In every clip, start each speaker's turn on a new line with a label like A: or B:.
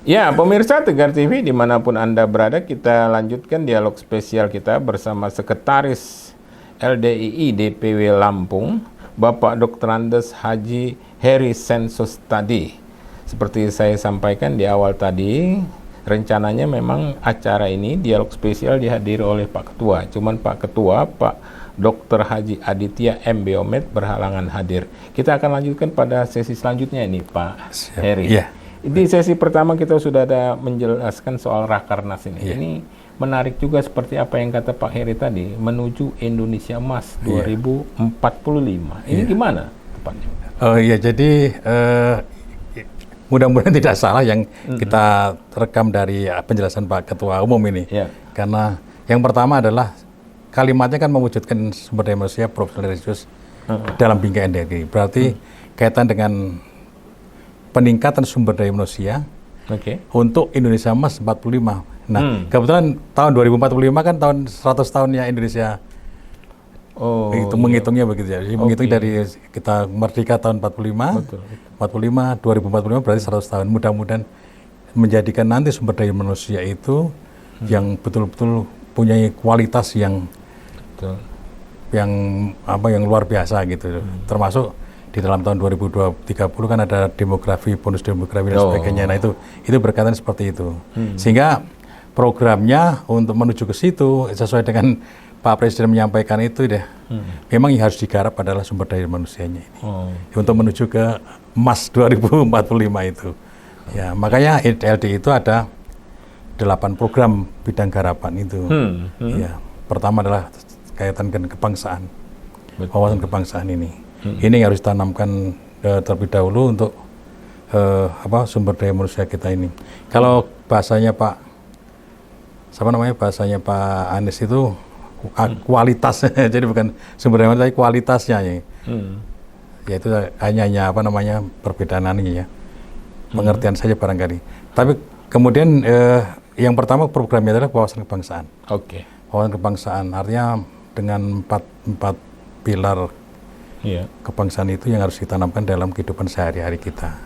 A: Ya, pemirsa Tegar TV dimanapun Anda berada, kita lanjutkan dialog spesial kita bersama Sekretaris LDII DPW Lampung, Bapak Dr. Andes Haji Heri Sensostadi. Seperti saya sampaikan di awal tadi, rencananya memang acara ini, dialog spesial dihadiri oleh Pak Ketua. Cuman Pak Ketua, Pak Dr. Haji Aditya M. Biomed berhalangan hadir. Kita akan lanjutkan pada sesi selanjutnya ini, Pak Heri.
B: Yeah.
A: Di sesi pertama kita sudah ada menjelaskan soal Rakernas ini. Ini menarik juga seperti apa yang kata Pak Heri tadi, menuju Indonesia Emas 2045. Ini gimana tepatnya?
B: Oh iya, jadi mudah-mudahan tidak salah yang kita rekam dari penjelasan Pak Ketua Umum ini. Karena yang pertama adalah kalimatnya kan mewujudkan sumber daya manusia profesional religius dalam bingkai NDRI. Berarti kaitan dengan peningkatan sumber daya manusia untuk Indonesia Emas 45. Nah, kebetulan tahun 2045 kan tahun 100 tahunnya Indonesia. Itu menghitungnya begitu ya. Jadi menghitung dari kita merdeka tahun 45, 2045 berarti 100 tahun. Mudah-mudahan menjadikan nanti sumber daya manusia itu yang betul-betul punya kualitas yang yang luar biasa gitu. Termasuk di dalam tahun 2030 kan ada demografi, bonus demografi dan sebagainya. Nah itu berkaitan seperti itu. Sehingga programnya untuk menuju ke situ sesuai dengan Pak Presiden menyampaikan itu deh. Memang yang harus digarap adalah sumber daya manusianya ini. Untuk menuju ke emas 2045 itu. Ya, makanya LD itu ada 8 program bidang garapan itu. Ya, pertama adalah kaitan dengan kebangsaan. Wawasan kebangsaan ini. Ini yang harus ditanamkan terlebih dahulu untuk sumber daya manusia kita ini. Kalau bahasanya bahasanya Pak Anies itu kualitas, jadi bukan sumber daya manusia, tapi kualitasnya ya. Yaitu hanya perbedaan ini ya, pengertian saja barangkali. Tapi kemudian yang pertama programnya adalah wawasan kebangsaan. Wawasan kebangsaan artinya dengan empat pilar kebangsaan itu yang harus ditanamkan dalam kehidupan sehari-hari kita.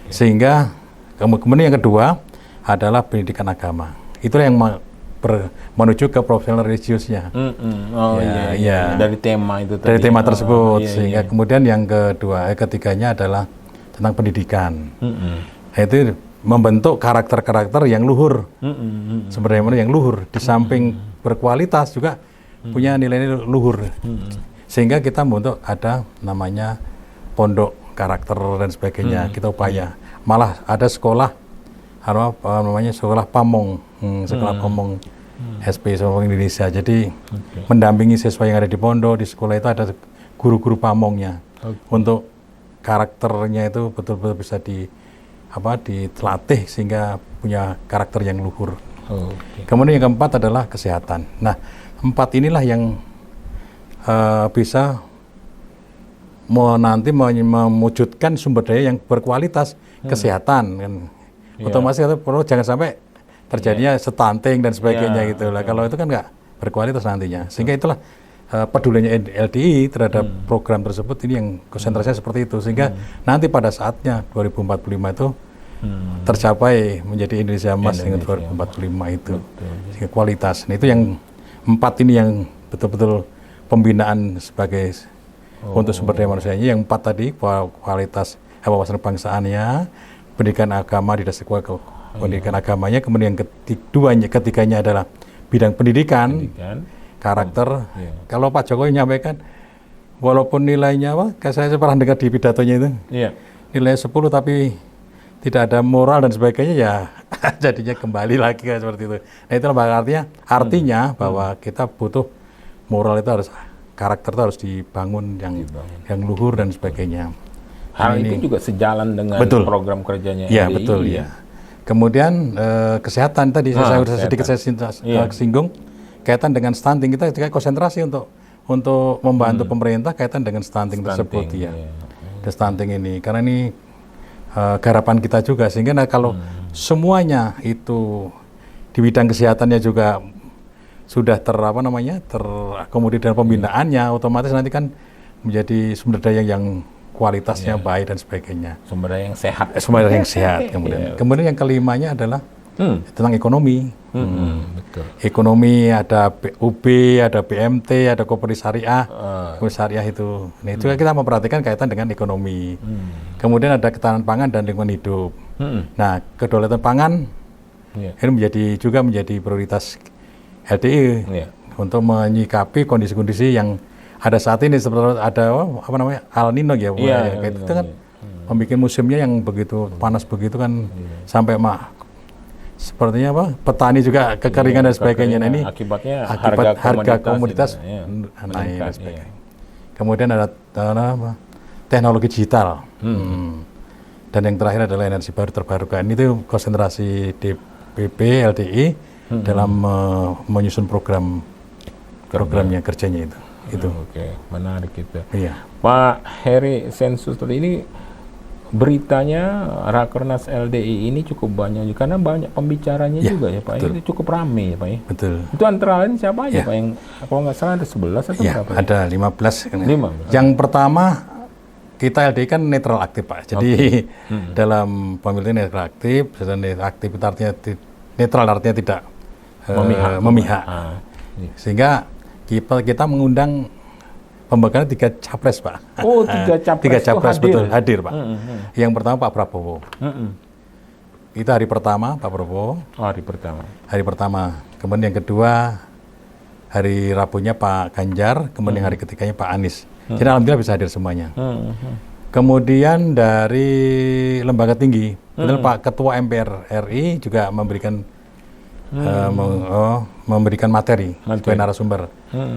B: Sehingga kemudian yang kedua adalah pendidikan agama. Itulah yang menuju ke profesional religiusnya.
A: Dari tema itu tadi.
B: Dari tema tersebut. Sehingga kemudian yang ketiganya adalah tentang pendidikan. Itu membentuk karakter-karakter yang luhur. Sebenarnya yang luhur. Di samping berkualitas juga punya nilai-nilai luhur. Sehingga kita membentuk ada namanya pondok karakter dan sebagainya. Kita upaya. Malah ada sekolah sekolah Pamong, sekolah Pamong SP Pamong Indonesia. Jadi mendampingi siswa yang ada di pondok, di sekolah itu ada guru-guru Pamongnya. Untuk karakternya itu betul-betul bisa ditelatih sehingga punya karakter yang luhur. Kemudian yang keempat adalah kesehatan. Nah, 4 inilah yang bisa nanti mewujudkan sumber daya yang berkualitas kesehatan kan. Otomatis perlu jangan sampai terjadinya stunting dan sebagainya gitu lah. Kalau itu kan nggak berkualitas nantinya. Sehingga itulah pedulinya LDI terhadap program tersebut ini yang konsentrasinya seperti itu. Sehingga nanti pada saatnya 2045 itu tercapai menjadi Indonesia Emas dengan 2045 itu. Sehingga kualitas. Nah itu yang 4 ini yang betul-betul pembinaan sebagai untuk sumber daya manusianya. Yang 4 tadi kualitas wawasan kebangsaannya, pendidikan agama di dasar pendidikan agamanya, kemudian ketiganya adalah bidang pendidikan. Karakter. Kalau Pak Jokowi menyampaikan walaupun nilainya saya pernah dengar di pidatonya itu nilai 10 tapi tidak ada moral dan sebagainya, ya jadinya kembali lagi seperti itu. Nah itulah artinya bahwa kita butuh moral itu karakter itu harus dibangun yang luhur dan sebagainya.
A: Hal itu juga sejalan dengan program kerjanya.
B: Ya, betul ya. Kemudian kesehatan tadi saya sedikit singgung kaitan dengan stunting. Kita konsentrasi untuk membantu pemerintah kaitan dengan stunting tersebut ya. Stunting ini karena ini garapan kita juga, sehingga kalau semuanya itu di bidang kesehatannya juga sudah terakomodir dalam pembinaannya, otomatis nanti kan menjadi sumber daya yang kualitasnya baik dan sebagainya.
A: Sumber daya yang sehat.
B: Sumber daya yang sehat kemudian. Kemudian yang kelimanya adalah tentang ekonomi.
A: Betul.
B: Ekonomi ada UB, ada BMT, ada Koperasi Syariah. Koperasi Syariah itu. Nah, itu kita memperhatikan kaitan dengan ekonomi. Kemudian ada ketahanan pangan dan lingkungan hidup. Nah, kedaulatan pangan ini juga menjadi prioritas LDI untuk menyikapi kondisi-kondisi yang ada saat ini, seperti ada El Nino ya, kayak itu kan membuat musimnya yang begitu panas begitu kan sampai sepertinya petani juga kekeringan dan sebagainya. Nah, ini
A: akibatnya
B: harga komoditas naik dan sebagainya. Kemudian ada teknologi digital. Dan yang terakhir adalah energi baru terbarukan. Itu konsentrasi DPP LDI dalam menyusun programnya kerjanya itu.
A: Oke, menarik itu.
B: Iya.
A: Pak Heri Sensus ini beritanya Rakernas LDI ini cukup banyak karena banyak pembicaranya juga ya Pak.
B: Betul.
A: Itu cukup ramai ya Pak ya.
B: Betul.
A: Itu antara lain siapa aja Pak yang kalau nggak salah ada 11 atau berapa?
B: Ada 15.
A: 5.
B: Yang pertama kita LDI kan netral aktif Pak. Jadi dalam pemilu netral aktif, dan aktif itu artinya netral artinya tidak memihak. Sehingga kita mengundang pembakaran 3 capres Pak.
A: Oh, 3 capres,
B: 3 capres
A: hadir.
B: hadir Pak. Yang pertama Pak Prabowo. Itu hari pertama Pak Prabowo.
A: Hari pertama.
B: Hari pertama. Kemudian yang kedua hari Rabunya Pak Ganjar. Kemudian hari ketiganya Pak Anies. Jadi alhamdulillah bisa hadir semuanya. Kemudian dari lembaga tinggi, Pak Ketua MPR RI juga memberikan materi sebagai narasumber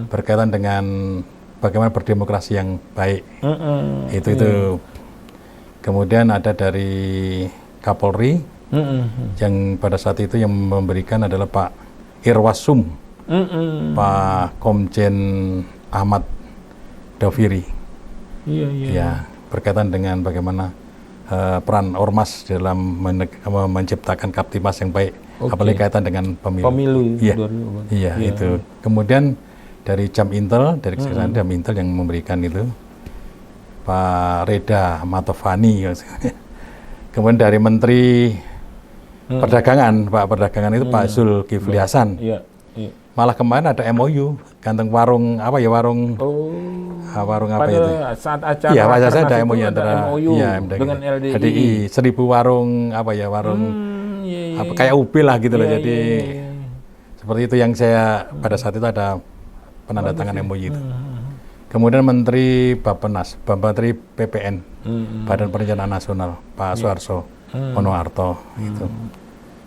B: berkaitan dengan bagaimana berdemokrasi yang baik. Itu. Kemudian ada dari Kapolri yang pada saat itu yang memberikan adalah Pak Irwasum, Pak Komjen Ahmad Doviri. Ya, berkaitan dengan bagaimana peran ormas dalam menciptakan Kaptimas yang baik. Apalagi kaitan dengan pemilu. Iya, itu. Kemudian dari Jam Intel, dari kesehatan Jam Intel yang memberikan itu Pak Reda Matovani. Kemudian dari Menteri Perdagangan, Pak Perdagangan itu Pak Zulkifli Hasan. Malah kemarin ada MOU, ganteng warung warung apa itu?
A: Saat acara
B: iya, pada saat ada MOU antara
A: MOU dengan LDI.
B: 1000 warung kayak UB lah gitu loh. Jadi seperti itu yang saya pada saat itu ada penandatangan MOU itu. Kemudian Menteri Bappenas, Menteri PPN, Badan Perencanaan Nasional, Pak Suharto Monoarto itu.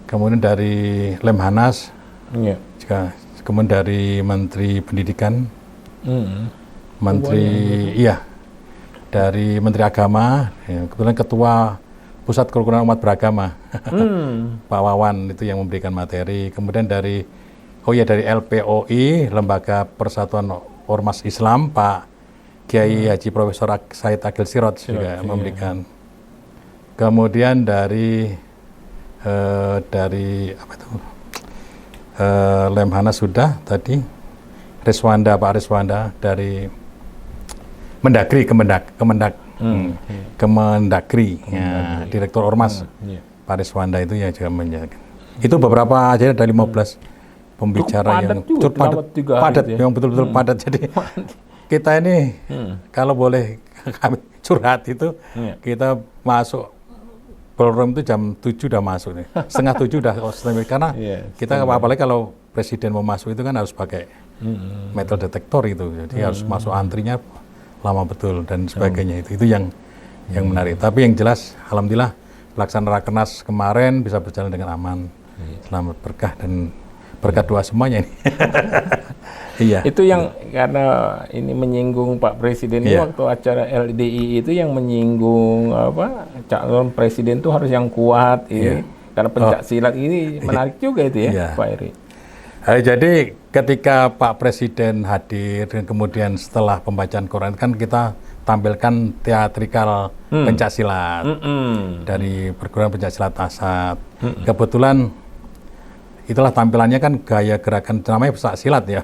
B: Kemudian dari Lemhanas, juga kemudian dari Menteri Pendidikan, dari Menteri Agama, kebetulan Ketua Pusat Kerukunan Umat Beragama, Pak Wawan itu yang memberikan materi. Kemudian dari LPOI, Lembaga Persatuan Ormas Islam, Pak Kiai Haji Profesor Said Agil Sirot juga memberikan. Kemudian dari Lemhanas sudah tadi, Pak Reswanda dari Kemendagri, Direktur Ormas, Pak Reswanda itu ya juga menjaga. Itu beberapa aja dari 15 pembicara yang cukup padat, yang betul-betul padat. Jadi kita ini kalau boleh kami curhat itu, kita masuk ballroom itu jam 7 udah masuk nih, setengah 7 udah karena kita apalagi kalau presiden mau masuk itu kan harus pakai metal detektor itu, jadi harus masuk antrinya lama betul dan sebagainya. Itu yang menarik. Tapi yang jelas alhamdulillah pelaksanaan Rakernas kemarin bisa berjalan dengan aman, selamat berkah dan berkat doa semuanya ini. Iya.
A: Itu yang karena ini menyinggung Pak Presiden ini waktu acara LDI itu yang menyinggung calon presiden itu harus yang kuat ini. Karena pencak silat ini menarik juga itu ya, Pak Heri.
B: Jadi ketika Pak Presiden hadir dan kemudian setelah pembacaan Quran kan kita tampilkan teatrikal pencak silat dari perguruan pencak silat Asad. Kebetulan itulah tampilannya kan gaya gerakan namanya pencak silat ya.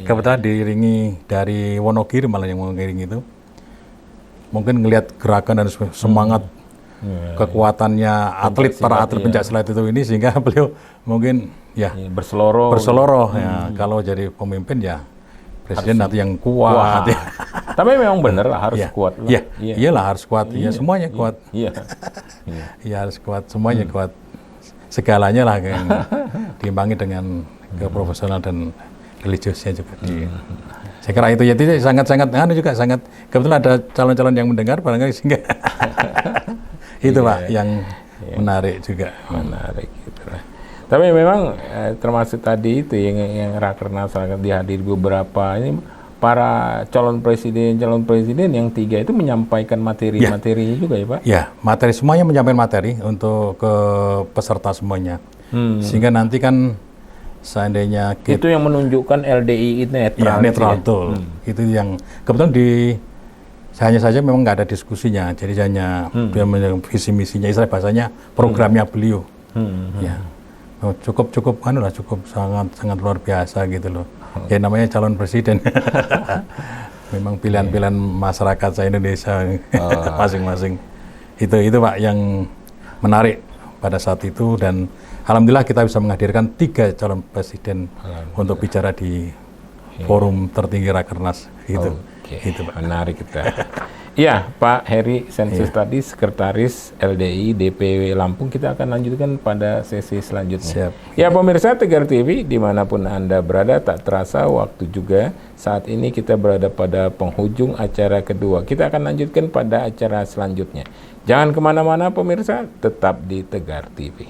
B: Kebetulan diiringi dari Wonogiri malah yang mengiringi itu. mungkin ngelihat gerakan dan semangat kekuatannya atlet, para atlet pencak silat itu ini, sehingga beliau mungkin ya
A: berseloroh
B: ya. Kalau jadi pemimpin ya presiden nanti yang kuat. Ya.
A: Tapi memang benar harus kuat lah.
B: Iyalah harus kuat. Iya, semuanya kuat.
A: Iya.
B: Iya, harus kuat, semuanya kuat. Segalanya lah yang diimbangi dengan keprofesional dan religiusnya juga. Saya kira itu ya, sangat-sangat juga sangat kebetulan ada calon-calon yang mendengar barangkali, sehingga itu Pak yang menarik juga.
A: Menarik gitu lah. Tapi memang termasuk tadi itu yang Rakernas dihadiri beberapa ini para calon presiden yang 3 itu menyampaikan materi-materinya juga ya Pak?
B: Ya, materi semuanya, menyampaikan materi untuk ke peserta semuanya. Sehingga nanti kan seandainya
A: itu yang menunjukkan LDII netral.
B: Ya, netral betul. Itu yang kebetulan hanya saja memang nggak ada diskusinya, jadi hanya dia visi misinya, istilah bahasanya programnya beliau. Ya, cukup sangat luar biasa gitu loh. Ya namanya calon presiden. Memang pilihan-pilihan masyarakat se-Indonesia masing-masing. Itu Pak yang menarik pada saat itu, dan alhamdulillah kita bisa menghadirkan 3 calon presiden untuk bicara di forum tertinggi Rakernas itu. Itu Pak.
A: Menarik kita. Iya, Pak Heri Sensus tadi, Sekretaris LDI DPW Lampung. Kita akan lanjutkan pada sesi selanjutnya.
B: Siap.
A: Ya pemirsa Tegar TV, dimanapun Anda berada, tak terasa waktu juga. Saat ini kita berada pada penghujung acara kedua. Kita akan lanjutkan pada acara selanjutnya. Jangan kemana-mana pemirsa, tetap di Tegar TV.